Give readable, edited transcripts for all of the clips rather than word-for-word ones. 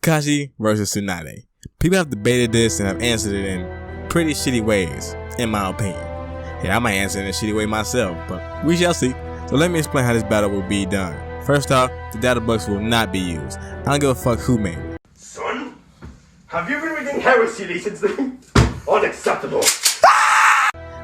Kakashi versus Tsunade. People have debated this and have answered it in pretty shitty ways, in my opinion. Yeah, I might answer it in a shitty way myself, but we shall see. So let me explain how this battle will be done. First off, the data books will not be used. I don't give a fuck who made it. Son, have you been reading heresy recently? Unacceptable.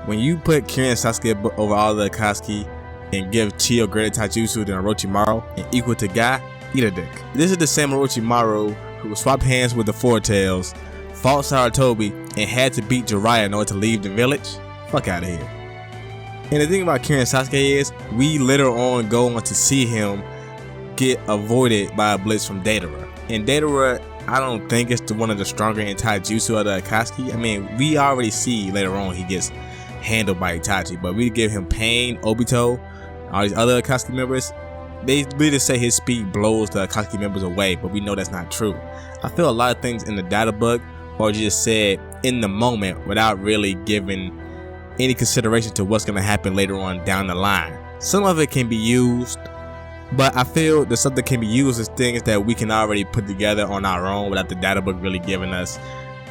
When you put Kirin Sasuke over all the Akatsuki and give Chiyo greater taijutsu than Orochimaru and equal to Guy, eat a dick. This is the same Orochimaru who swapped hands with the Four Tails, fought Sarutobi, and had to beat Jiraiya in order to leave the village. Fuck out of here. And the thing about Kirin Sasuke is, we later on go on to see him get avoided by a blitz from Deidara. And Deidara, I don't think it's one of the stronger in taijutsu of the Akatsuki. I mean, we already see later on he gets handled by Itachi, but we give him Pain, Obito, all these other Akatsuki members. They really say his speed blows the Akatsuki members away, but we know that's not true. I feel a lot of things in the data book are just said in the moment without really giving any consideration to what's going to happen later on down the line. Some of it can be used, but I feel that something can be used as things that we can already put together on our own without the data book really giving us,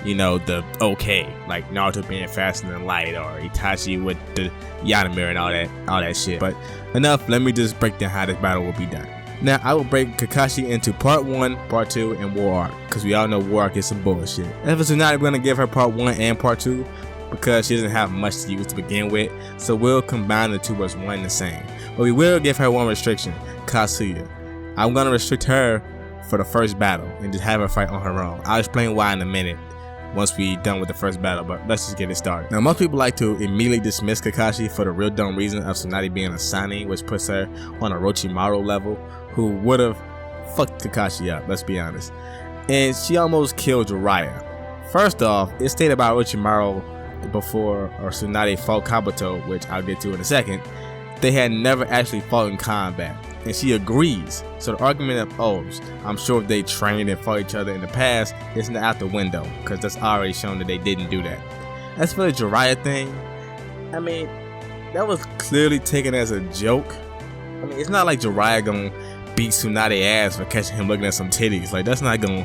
you know, the okay, like Naruto being faster than light or Itachi with the Yanamir and all that shit. But enough, let me just break down how this battle will be done. Now, I will break Kakashi into part 1, part 2, and War Arc, because we all know War Arc is some bullshit. As for Tsunade, we're going to give her part 1 and part 2, because she doesn't have much to use to begin with, so we'll combine the two as one the same. But we will give her one restriction, Katsuyu. I'm going to restrict her for the first battle and just have her fight on her own. I'll explain why in a minute once we done with the first battle, but let's just get it started. Now, most people like to immediately dismiss Kakashi for the real dumb reason of Tsunade being a Sani, which puts her on a Orochimaru level, who would have fucked Kakashi up, let's be honest. And she almost killed Jiraiya. First off, it's stated about Orochimaru before or Tsunade fought Kabuto, which I'll get to in a second, they had never actually fought in combat, and she agrees. So the argument of, oh, I'm sure if they trained and fought each other in the past, it's not out the window, because that's already shown that they didn't do that. As for the Jiraiya thing, I mean, that was clearly taken as a joke. I mean, it's not like Jiraiya gonna beat Tsunade ass for catching him looking at some titties. Like, that's not gonna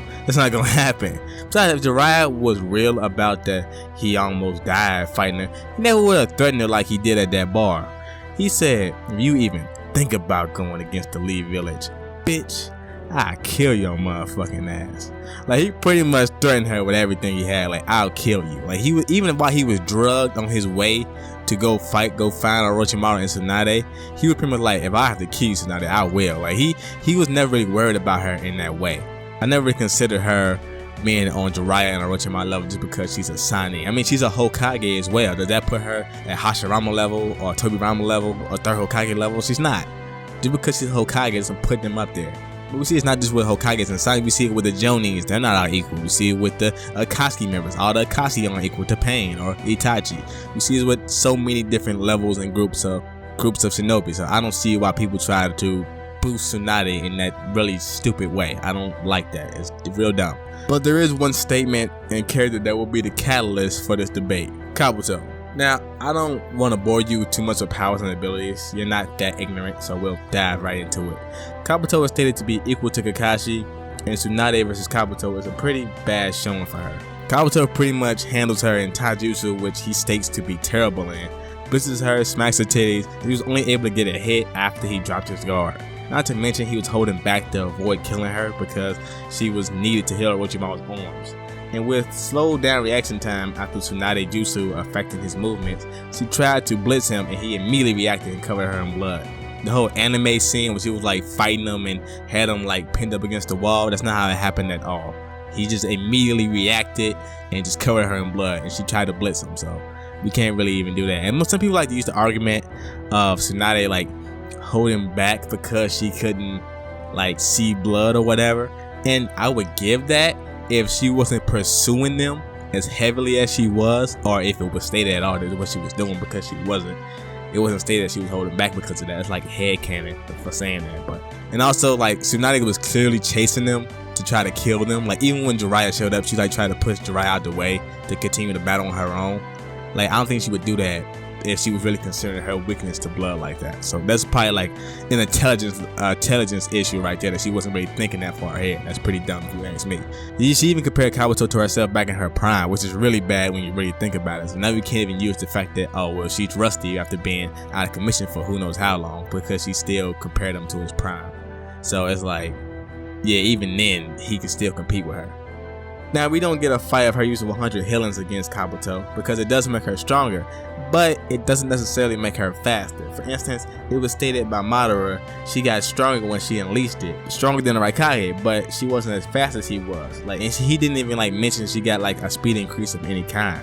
happen. Besides, if Jiraiya was real about that he almost died fighting her, he never would have threatened her like he did at that bar. He said, if you even think about going against the Lee village, bitch, I'll kill your motherfucking ass. Like, he pretty much threatened her with everything he had. Like, I'll kill you. Like, he was, even while he was drugged on his way to go find Orochimaru and Tsunade, he was pretty much like, if I have to kill you, Tsunade, I will. Like, he was never really worried about her in that way. I never really considered her being on Jiraiya and Orochimaru level just because she's a Sani. I mean, she's a Hokage as well. Does that put her at Hashirama level or Tobirama level or third Hokage level? She's not. Just because she's a Hokage doesn't put them up there. But we see it's not just with Hokages and Sani, we see it with the Jonins, they're not all equal. We see it with the Akatsuki members, all the Akatsuki aren't equal to Pain or Itachi. We see it with so many different levels and groups of shinobi, so I don't see why people try to boost Tsunade in that really stupid way. I don't like that, it's real dumb. But there is one statement and character that will be the catalyst for this debate, Kabuto. Now, I don't want to bore you too much with powers and abilities. You're not that ignorant, so we'll dive right into it. Kabuto is stated to be equal to Kakashi, and Tsunade versus Kabuto is a pretty bad showing for her. Kabuto pretty much handles her in taijutsu, which he states to be terrible in. Blitzes her, smacks her titties, and he was only able to get a hit after he dropped his guard. Not to mention he was holding back to avoid killing her because she was needed to heal Orochimaru's arms. And with slowed down reaction time after Tsunade Jutsu affecting his movements, she tried to blitz him and he immediately reacted and covered her in blood. The whole anime scene where she was like fighting him and had him like pinned up against the wall, that's not how it happened at all. He just immediately reacted and just covered her in blood, and she tried to blitz him, so we can't really even do that. And some people like to use the argument of Tsunade like holding back because she couldn't like see blood or whatever, and I would give that if she wasn't pursuing them as heavily as she was, or if it was stated at all that what she was doing, because it wasn't stated that she was holding back because of that. It's like headcanon for saying that. But and also like Tsunade was clearly chasing them to try to kill them. Like even when Jiraiya showed up, she like tried to push Jiraiya out the way to continue the battle on her own. Like I don't think she would do that if she was really considering her weakness to blood like that. So that's probably like an intelligence issue right there, that she wasn't really thinking that far ahead. That's pretty dumb if you ask me. She even compared Kabuto to herself back in her prime, which is really bad when you really think about it. So now we can't even use the fact that, oh well, she's rusty after being out of commission for who knows how long, because she still compared him to his prime. So it's like, yeah, even then he could still compete with her. Now, we don't get a fight of her using 100 healings against Kabuto, because it does make her stronger, but it doesn't necessarily make her faster. For instance, it was stated by Madara she got stronger when she unleashed it, stronger than the Raikage, but she wasn't as fast as he was. Like, and he didn't even like mention she got like a speed increase of any kind,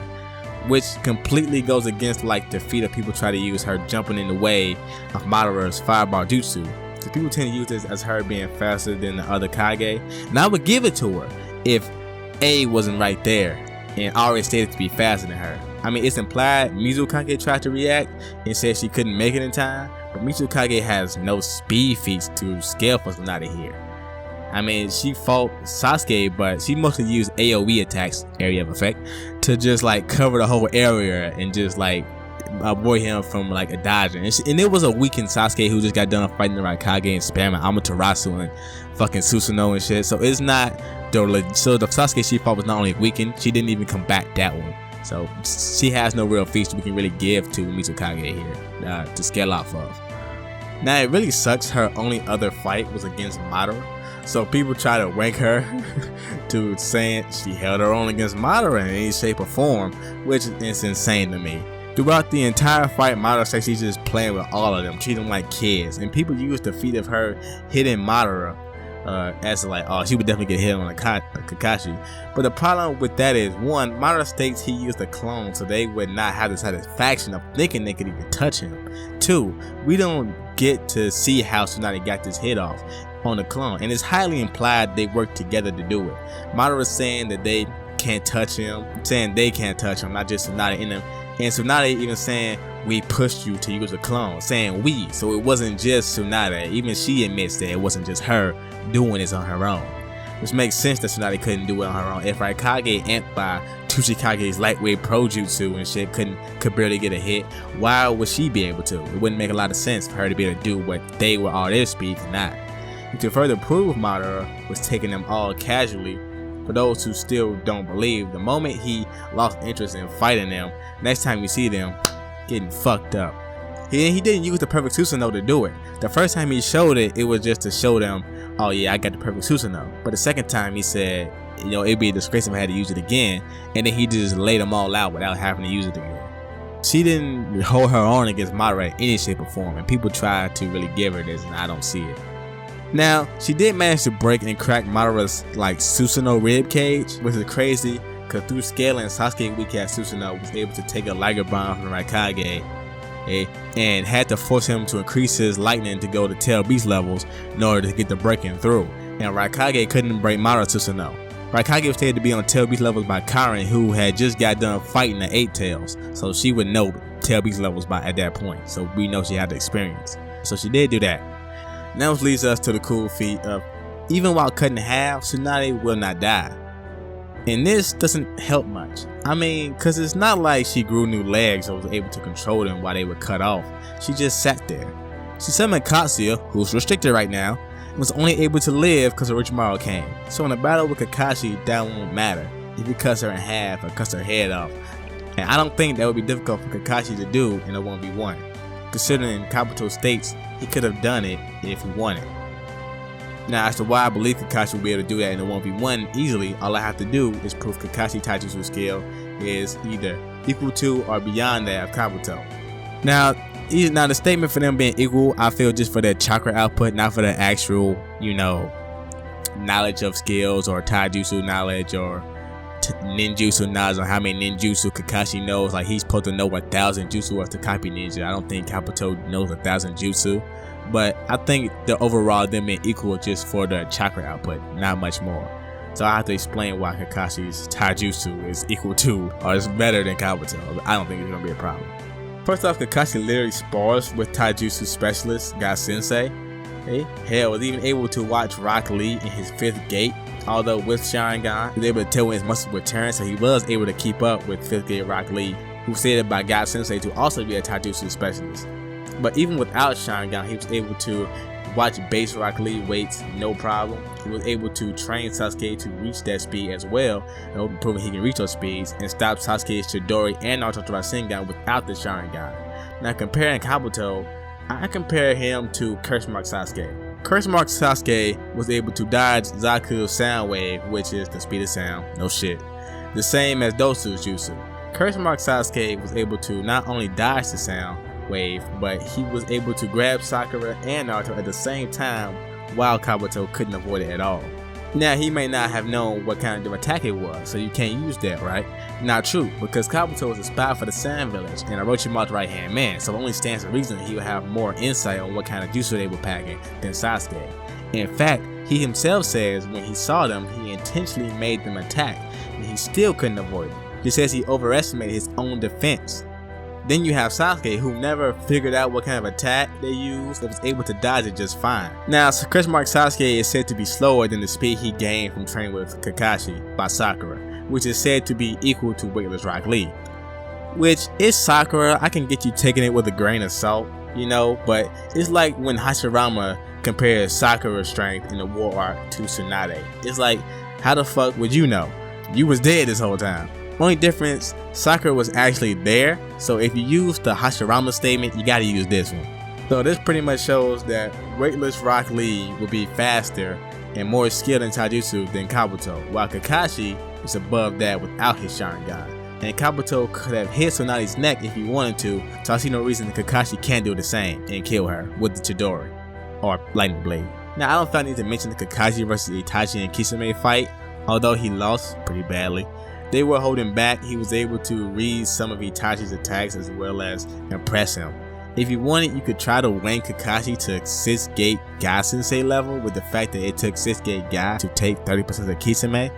which completely goes against like the feat of people try to use her jumping in the way of Madara's fireball jutsu. So people tend to use this as her being faster than the other Kage, and I would give it to her if A wasn't right there and already stated to be faster than her. I mean, it's implied Mizukage tried to react and said she couldn't make it in time, but Mizukage has no speed feats to scale for Tsunade here. I mean, she fought Sasuke, but she mostly used AoE attacks, area of effect, to just like cover the whole area and just like avoid him from like a dodging. And it was a weakened Sasuke who just got done fighting the Raikage and spamming Amaterasu and fucking Susanoo and shit. So it's not so the Sasuke she fought was not only weakened, she didn't even combat that one. So she has no real feats we can really give to Mizukage here to scale off of. Now it really sucks her only other fight was against Madara. So people try to wank her to saying she held her own against Madara in any shape or form, which is insane to me. Throughout the entire fight, Madara says she's just playing with all of them, treating them like kids, and people use the feat of her hitting Madara as like, oh, she would definitely get hit on a Kakashi. But the problem with that is, one, Madara states he used a clone, so they would not have the satisfaction of thinking they could even touch him. Two, we don't get to see how Tsunade got this hit off on the clone, and it's highly implied they worked together to do it. Madara is saying that they can't touch him, saying they can't touch him, not just Tsunade in them. And Tsunade even saying, we pushed you to use a clone, saying we, so it wasn't just Tsunade. Even she admits that it wasn't just her doing this on her own, which makes sense that Tsunade couldn't do it on her own. If Raikage amped by Tsuchikage's lightweight pro jutsu and shit could barely get a hit, why would she be able to? It wouldn't make a lot of sense for her to be able to do what they were all their speed could not. And to further prove Madara was taking them all casually, for those who still don't believe, the moment he lost interest in fighting them, next time you see them, getting fucked up. He didn't use the perfect Susanoo to do it. The first time he showed it, it was just to show them, oh yeah, I got the perfect Susanoo. But the second time he said, you know, it'd be a disgrace if I had to use it again, and then he just laid them all out without having to use it again. She didn't hold her own against Madara in any shape or form, and people try to really give her this, and I don't see it. Now, she did manage to break and crack Madara's like Susanoo rib cage, which is crazy, because through scaling, Sasuke weak ass Susanoo was able to take a Liger Bomb from the Raikage, and had to force him to increase his lightning to go to Tail Beast levels in order to get the breaking through. And Raikage couldn't break Madara's Susanoo. Raikage was stated to be on Tail Beast levels by Karin, who had just got done fighting the 8 Tails, so she would know Tail Beast levels by at that point, so we know she had the experience. So she did do that. Now which leads us to the cool feat of, even while cut in half, Tsunade will not die. And this doesn't help much. I mean, cause it's not like she grew new legs or was able to control them while they were cut off. She just sat there. She summoned Katsuyu, who's restricted right now, and was only able to live because Orochimaru came. So in a battle with Kakashi, that won't matter if he cuts her in half or cuts her head off. And I don't think that would be difficult for Kakashi to do in a 1v1. Considering Kabuto states he could have done it if he wanted. Now, as to why I believe Kakashi will be able to do that in a 1v1 easily, all I have to do is prove Kakashi Taijutsu skill is either equal to or beyond that of Kabuto. Now the statement for them being equal, I feel just for their chakra output, not for their actual, you know, knowledge of skills or Taijutsu knowledge or ninjutsu knowledge on how many ninjutsu Kakashi knows. Like, he's supposed to know 1,000 jutsu as to copy ninja. I don't think Kabuto knows 1,000 jutsu, but I think the overall them being equal just for the chakra output, not much more. So I have to explain why Kakashi's Taijutsu is equal to or is better than Kabuto. I don't think it's gonna be a problem. First off, Kakashi literally spars with Taijutsu specialist Guy Sensei. Hell, was even able to watch Rock Lee in his 5th gate. Although with Sharingan, he was able to tell when his muscles would turn, so he was able to keep up with 5th gate Rock Lee, who was stated by God Sensei to also be a taijutsu specialist. But even without Sharingan, he was able to watch base Rock Lee weights no problem. He was able to train Sasuke to reach that speed as well, and proving he can reach those speeds and stop Sasuke's Chidori and Naruto Rasengan without the Sharingan. Now comparing Kabuto, I compare him to Curse Mark Sasuke. Curse Mark Sasuke was able to dodge Zaku's sound wave, which is the speed of sound, no shit, the same as Dosu's jutsu. Curse Mark Sasuke was able to not only dodge the sound wave, but he was able to grab Sakura and Naruto at the same time, while Kabuto couldn't avoid it at all. Now, he may not have known what kind of attack it was, so you can't use that, right? Not true, because Kabuto was a spy for the Sand Village and Orochimaru's right-hand man, so it only stands to reason he would have more insight on what kind of jutsu they were packing than Sasuke. In fact, he himself says when he saw them, he intentionally made them attack, and he still couldn't avoid it. He says he overestimated his own defense. Then you have Sasuke, who never figured out what kind of attack they used and was able to dodge it just fine. Now, Curse Mark Sasuke is said to be slower than the speed he gained from training with Kakashi by Sakura, which is said to be equal to weightless Rock Lee. Which is Sakura, I can get you taking it with a grain of salt, you know, but it's like when Hashirama compares Sakura's strength in the war arc to Tsunade. It's like, how the fuck would you know? You was dead this whole time. Only difference, Sakura was actually there, so if you use the Hashirama statement, you gotta use this one. So this pretty much shows that weightless Rock Lee will be faster and more skilled in taijutsu than Kabuto, while Kakashi is above that without his Sharingan. And Kabuto could have hit Tsunade's neck if he wanted to, so I see no reason that Kakashi can't do the same and kill her with the Chidori, or Lightning Blade. Now, I don't feel I need to mention the Kakashi versus Itachi and Kisame fight, although he lost pretty badly. They were holding back. He was able to read some of Itachi's attacks as well as impress him. If you wanted, you could try to rank Kakashi to 6th Gate Guy Sensei level with the fact that it took 6th Gate Guy to take 30% of Kisame,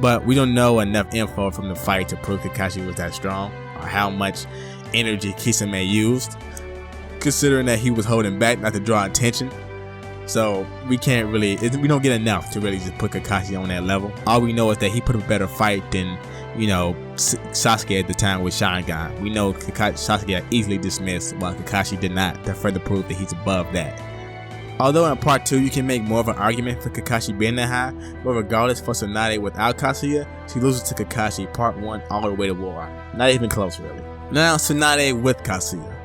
but we don't know enough info from the fight to prove Kakashi was that strong or how much energy Kisame used, considering that he was holding back not to draw attention. So we don't get enough to really just put Kakashi on that level. All we know is that he put up a better fight than, you know, Sasuke at the time with Sharingan. We know Sasuke got easily dismissed while Kakashi did not, to further prove that he's above that. Although in part 2 you can make more of an argument for Kakashi being that high, but regardless, for Tsunade without Katsuyu, she loses to Kakashi part 1 all the way to war. Not even close really. Now Tsunade with Katsuyu.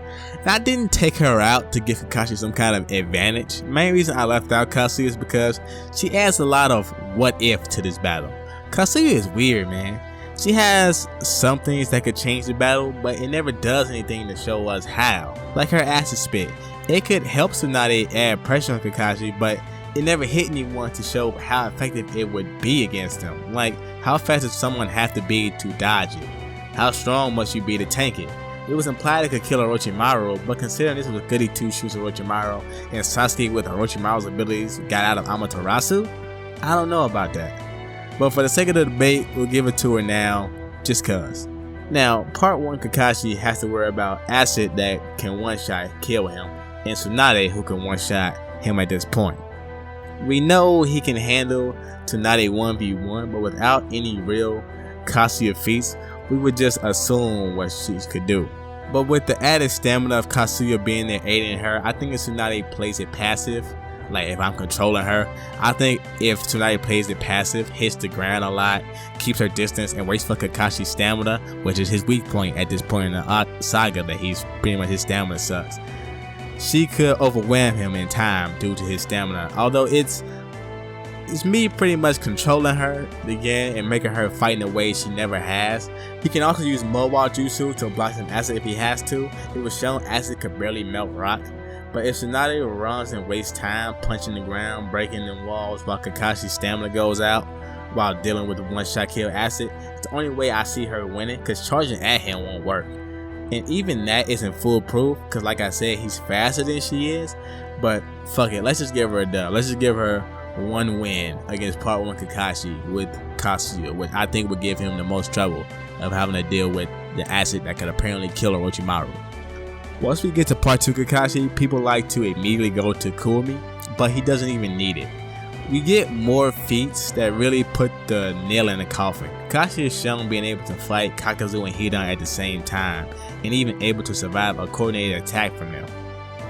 Now, I didn't take her out to give Kakashi some kind of advantage. Main reason I left out Katsuyu is because she adds a lot of what if to this battle. Katsuyu is weird, man. She has some things that could change the battle, but it never does anything to show us how. Like her acid spit. It could help Tsunade add pressure on Kakashi, but it never hit anyone to show how effective it would be against him. Like, how fast does someone have to be to dodge it? How strong must you be to tank it? It was implied it could kill Orochimaru, but considering this was a goody two-shoes Orochimaru and Sasuke with Orochimaru's abilities got out of Amaterasu, I don't know about that. But for the sake of the debate, we'll give it to her now, just cuz. Now, part 1 Kakashi has to worry about acid that can one-shot kill him, and Tsunade who can one-shot him at this point. We know he can handle Tsunade 1v1, but without any real Katsuyu feats, we would just assume what she could do. But with the added stamina of Katsuyu being there aiding her, I think if Tsunade plays it passive, like if I'm controlling her, I think if Tsunade plays it passive, hits the ground a lot, keeps her distance, and waits for Kakashi's stamina, which is his weak point at this point in the saga, that he's pretty much his stamina sucks, she could overwhelm him in time due to his stamina. Although it's me pretty much controlling her again and making her fight in a way she never has. He can also use Mobile Jutsu to block some acid if he has to. It was shown acid could barely melt rock. But if Tsunade runs and wastes time punching the ground, breaking them walls while Kakashi's stamina goes out while dealing with the one-shot kill acid, it's the only way I see her winning, because charging at him won't work. And even that isn't foolproof, because like I said, he's faster than she is. But fuck it, let's just give her a dub. Let's just give her one win against part 1 Kakashi with Katsuyu, which I think would give him the most trouble of having to deal with the acid that could apparently kill Orochimaru. Once we get to part 2 Kakashi, people like to immediately go to Kurumi, but he doesn't even need it. We get more feats that really put the nail in the coffin. Kakashi is shown being able to fight Katsuyu and Hidan at the same time, and even able to survive a coordinated attack from them,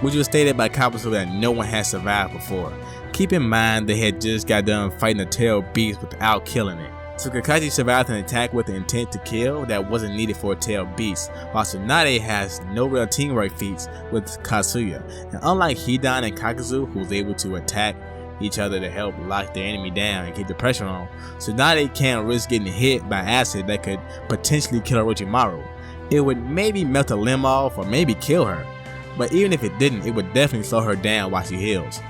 which was stated by Katsuyu that no one has survived before. Keep in mind they had just got done fighting a tail beast without killing it. So Kakashi survived an attack with the intent to kill that wasn't needed for a tail beast, while Tsunade has no real teamwork feats with Katsuyu. And unlike Hidan and Katsuyu, who was able to attack each other to help lock their enemy down and keep the pressure on, Tsunade can't risk getting hit by acid that could potentially kill Orochimaru. It would maybe melt a limb off or maybe kill her, but even if it didn't, it would definitely slow her down while she heals.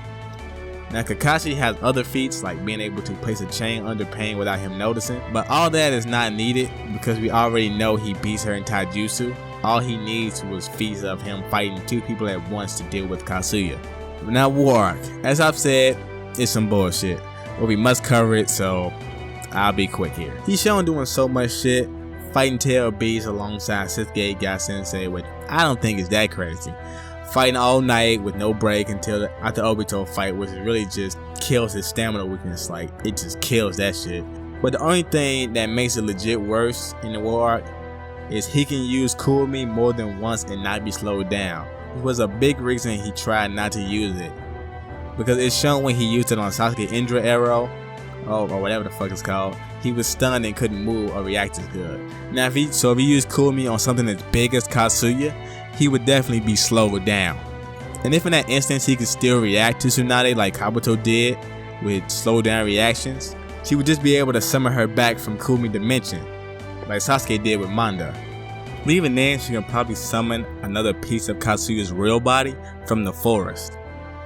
Now Kakashi has other feats like being able to place a chain under pain without him noticing, but all that is not needed because we already know he beats her in taijutsu. All he needs was feats of him fighting two people at once to deal with Katsuyu. Now War Arc, as I've said, it's some bullshit, but we must cover it, so I'll be quick here. He's shown doing so much shit, fighting tail beasts alongside Sasuke God Sensei, which I don't think is that crazy. Fighting all night with no break until after Obito fight, which really just kills his stamina weakness, like it just kills that shit. But the only thing that makes it legit worse in the War Arc is he can use Kurumi more than once and not be slowed down. It was a big reason he tried not to use it, because it's shown when he used it on Sasuke Indra Arrow, or whatever the fuck it's called, he was stunned and couldn't move or react as good. Now if he used Kurumi on something as big as Katsuyu, he would definitely be slowed down. And if in that instance he could still react to Tsunade like Kabuto did with slow down reactions, she would just be able to summon her back from Kurumi dimension like Sasuke did with Manda. Even then, she can probably summon another piece of Katsuyu's real body from the forest,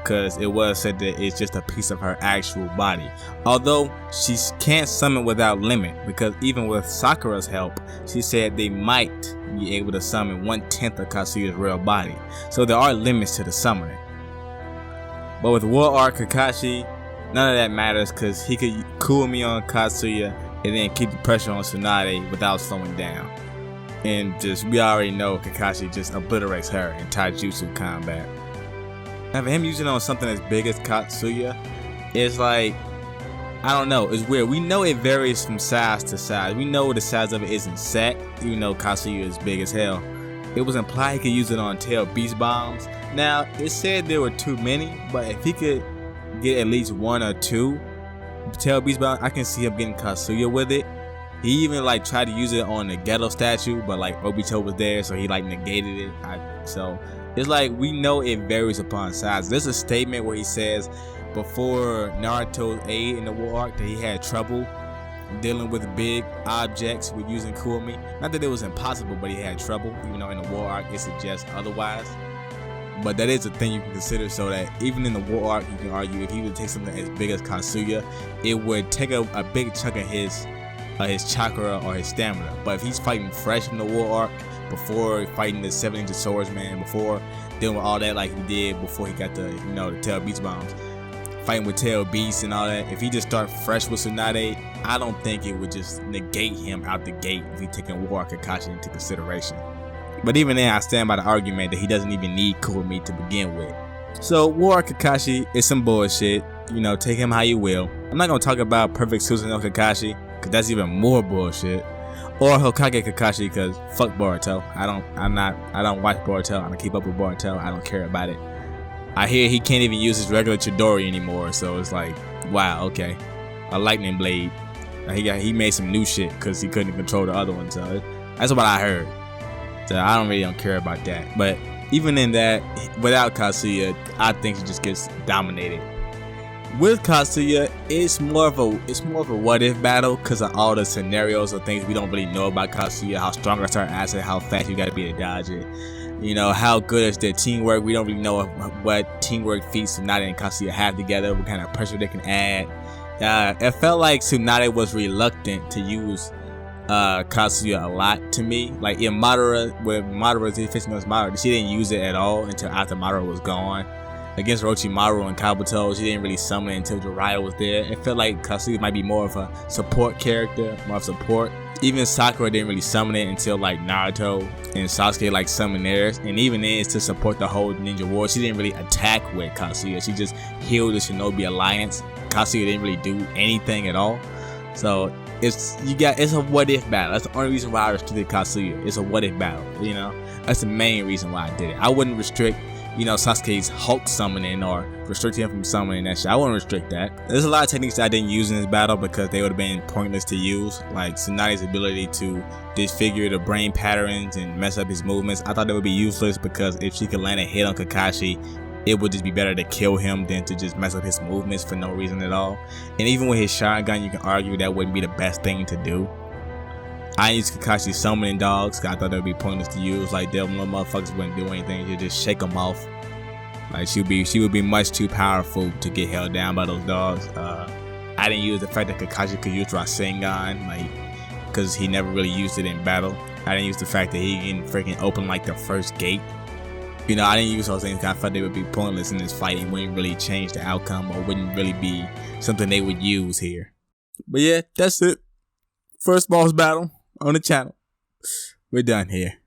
because it was said that it's just a piece of her actual body. Although she can't summon without limit, because even with Sakura's help, she said they might be able to summon 1/10 of Katsuyu's real body. So there are limits to the summoning. But with War Arc Kakashi, none of that matters, because he could Kurumi on Katsuyu and then keep the pressure on Tsunade without slowing down. And just, we already know Kakashi just obliterates her in taijutsu combat. Now for him using it on something as big as Katsuyu, it's like, I don't know, it's weird. We know it varies from size to size. We know the size of it isn't set, even though Katsuyu is big as hell. It was implied he could use it on tail beast bombs. Now, it said there were too many, but if he could get at least one or two tail beast bombs, I can see him getting Katsuyu with it. He even like tried to use it on the ghetto statue, but like Obito was there, so he like negated it. So it's like, we know it varies upon size. There's a statement where he says before Naruto's aid in the War Arc that he had trouble dealing with big objects with using Kurumi. Not that it was impossible, but he had trouble, even though in the War Arc it suggests otherwise. But that is a thing you can consider, so that even in the War Arc you can argue if he would take something as big as Katsuyu, it would take a big chunk of his chakra or his stamina. But if he's fighting fresh in the War Arc, before fighting the 7-inch swordsman, before dealing with all that like he did before he got the, the tail beast bombs, fighting with tail beasts and all that, if he just start fresh with Tsunade, I don't think it would just negate him out the gate if he taking War Arc Kakashi into consideration. But even then, I stand by the argument that he doesn't even need Kurumi to begin with. So War Arc Kakashi is some bullshit. Take him how you will. I'm not gonna talk about Perfect Susanoo Kakashi, cause that's even more bullshit. Or Hokage Kakashi, cause fuck Boruto. I don't watch Boruto. I don't keep up with Boruto. I don't care about it. I hear he can't even use his regular Chidori anymore, so it's like, wow, okay. A lightning blade. He made some new shit cause he couldn't control the other one, so that's what I heard. So I don't care about that. But even in that, without Katsuyu, I think he just gets dominated. With Katsuyu, it's more of a what if battle because of all the scenarios or things we don't really know about Katsuyu. How strong is her asset, how fast you gotta be to dodge it. How good is their teamwork. We don't really know what teamwork feats Tsunade and Katsuyu have together, what kind of pressure they can add. It felt like Tsunade was reluctant to use Katsuyu a lot to me. Like in Madara, when Madara was facing against Madara, she didn't use it at all until after Madara was gone. Against Orochimaru and Kabuto, she didn't really summon it until Jiraiya was there. It felt like Katsuyu might be more of a support character, more of support. Even Sakura didn't really summon it until like Naruto and Sasuke like summoned theirs. And even then, it's to support the whole ninja war. She didn't really attack with Katsuyu. She just healed the Shinobi Alliance Katsuyu didn't really do anything at all. So it's a what if battle. That's the only reason why I restricted Katsuyu. It's a what if battle, you know. That's the main reason why I did it. I wouldn't restrict, you know, Sasuke's Hulk summoning or restrict him from summoning that shit. I wouldn't restrict that. There's a lot of techniques that I didn't use in this battle because they would have been pointless to use, like Tsunade's ability to disfigure the brain patterns and mess up his movements. I thought that would be useless because if she could land a hit on Kakashi, it would just be better to kill him than to just mess up his movements for no reason at all. And even with his shotgun, you can argue that wouldn't be the best thing to do. I used Kakashi's summoning dogs. I thought that would be pointless to use. Like, them little motherfuckers wouldn't do anything. You just shake them off. Like, she would be much too powerful to get held down by those dogs. I didn't use the fact that Kakashi could use Rasengan, like, because he never really used it in battle. I didn't use the fact that he can freaking open like the first gate. You know, I didn't use those things because I thought they would be pointless in this fight and wouldn't really change the outcome or wouldn't really be something they would use here. But yeah, that's it. First boss battle on the channel. We're done here.